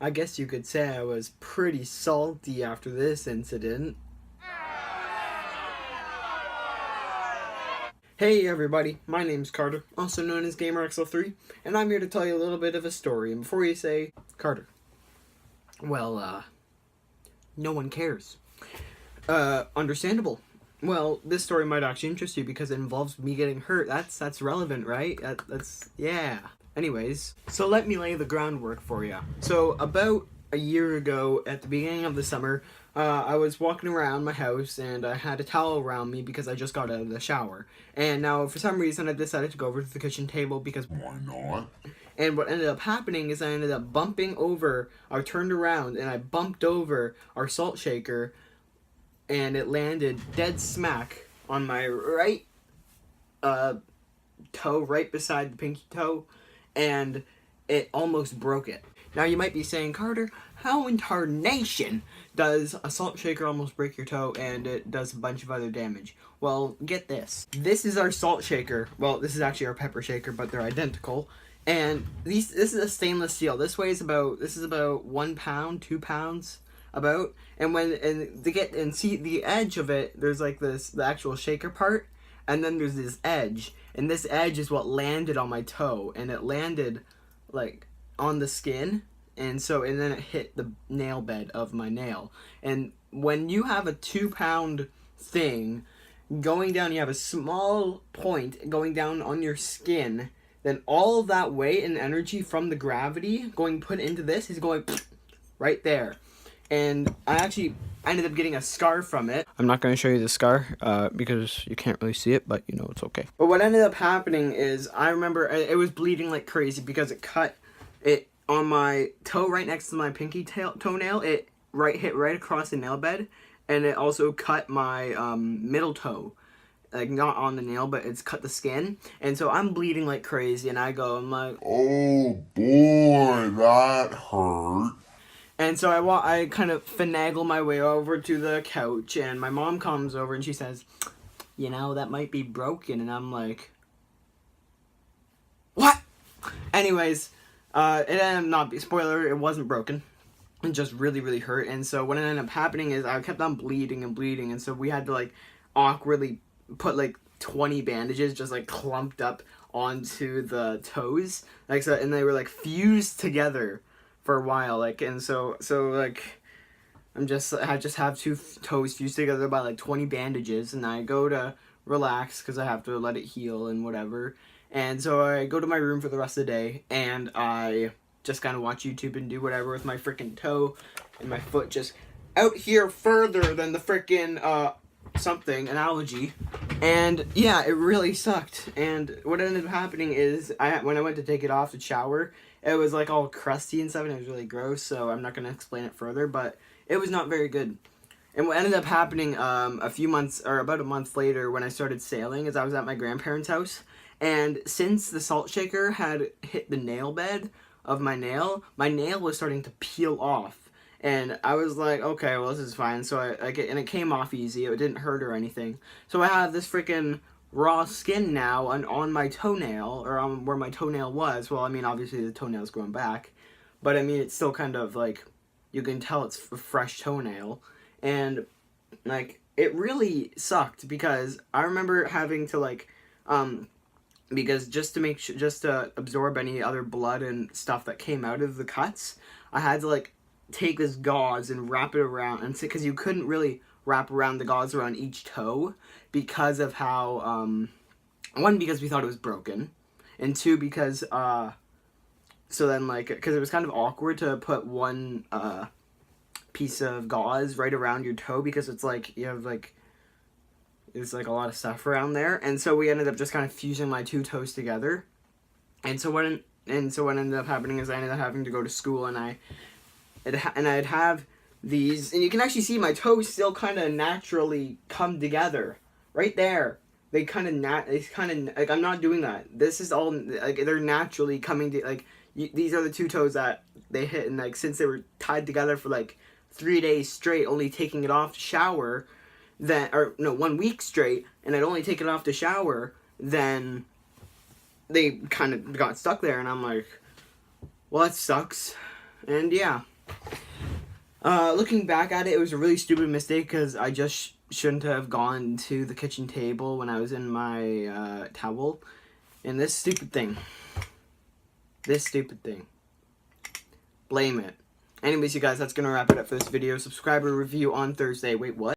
I guess you could say I was pretty salty after this incident. Hey everybody, my name's Carter, also known as GamerXL3, and I'm here to tell you a little bit of a story. And before you say, Carter, well, no one cares. Understandable. Well, this story might actually interest you because it involves me getting hurt. That's relevant, right? Yeah. Anyways, so let me lay the groundwork for you. So about a year ago, at the beginning of the summer, I was walking around my house and I had a towel around me because I just got out of the shower. And now, for some reason, I decided to go over to the kitchen table because why not? And what ended up happening is I ended up bumping over, I turned around and I bumped over our salt shaker, and it landed dead smack on my right toe, right beside the pinky toe, and it almost broke it. Now you might be saying, Carter, how in tarnation does a salt shaker almost break your toe and it does a bunch of other damage? Well, get this. This is our salt shaker. Well, this is actually our pepper shaker, but they're identical. And this is a stainless steel. This is about 1 pound, 2 pounds about. And see the edge of it, there's like the actual shaker part, and then there's this edge. And this edge is what landed on my toe, and it landed like on the skin, and then it hit the nail bed of my nail. And when you have a 2 pound thing going down, you have a small point going down on your skin, then all of that weight and energy from the gravity going put into this is going right there. And I ended up getting a scar from it. I'm not going to show you the scar because you can't really see it, but you know it's okay. But what ended up happening is I remember it was bleeding like crazy because it cut it on my toe right next to my pinky toenail. It hit right across the nail bed, and it also cut my middle toe. Like, not on the nail, but it's cut the skin. And so I'm bleeding like crazy, and I'm like, oh boy, that hurt. And so I kind of finagle my way over to the couch, and my mom comes over and she says, you know, that might be broken. And I'm like, what? Anyways, it ended up not be, spoiler, it wasn't broken. It just really, really hurt. And so what ended up happening is I kept on bleeding and bleeding. And so we had to like awkwardly put like 20 bandages just like clumped up onto the toes. Like, so, and they were like fused together for a while, like, and so like I just have two toes fused together by like 20 bandages, and I go to relax because I have to let it heal and whatever. And so I go to my room for the rest of the day, and I just kind of watch YouTube and do whatever with my freaking toe and my foot just out here further than the freaking something analogy. And yeah, it really sucked. And what ended up happening is when I went to take it off to shower, it was like all crusty and stuff, and it was really gross, so I'm not going to explain it further, but it was not very good. And what ended up happening about a month later when I started sailing is I was at my grandparents' house, and since the salt shaker had hit the nail bed of my nail was starting to peel off. And I was like, okay, well, this is fine. So and it came off easy. It didn't hurt or anything. So I have this freaking raw skin now on my toenail, or on where my toenail was. Well, I mean, obviously the toenail's growing back, but I mean, it's still kind of like, you can tell it's a fresh toenail. And like, it really sucked because I remember having to like, because just to absorb any other blood and stuff that came out of the cuts, I had to like take this gauze and wrap it around, and because you couldn't really wrap around the gauze around each toe because of how one, because we thought it was broken, and two, because so then like, because it was kind of awkward to put one piece of gauze right around your toe, because it's like you have like, there's like a lot of stuff around there. And so we ended up just kind of fusing my two toes together. And so what ended up happening is I ended up having to go to school, and I'd have these, and you can actually see my toes still kind of naturally come together right there. They kind of like, I'm not doing that. This is all like, they're naturally coming to, like, these are the two toes that they hit, and like, since they were tied together for like 3 days straight, only taking it off to shower, 1 week straight, and I'd only take it off to shower, then they kind of got stuck there, and I'm like, well, that sucks. And yeah. Looking back at it, it was a really stupid mistake because I just shouldn't have gone to the kitchen table when I was in my towel. And this stupid thing. Blame it. Anyways, you guys, that's going to wrap it up for this video. Subscriber review on Thursday. Wait, what?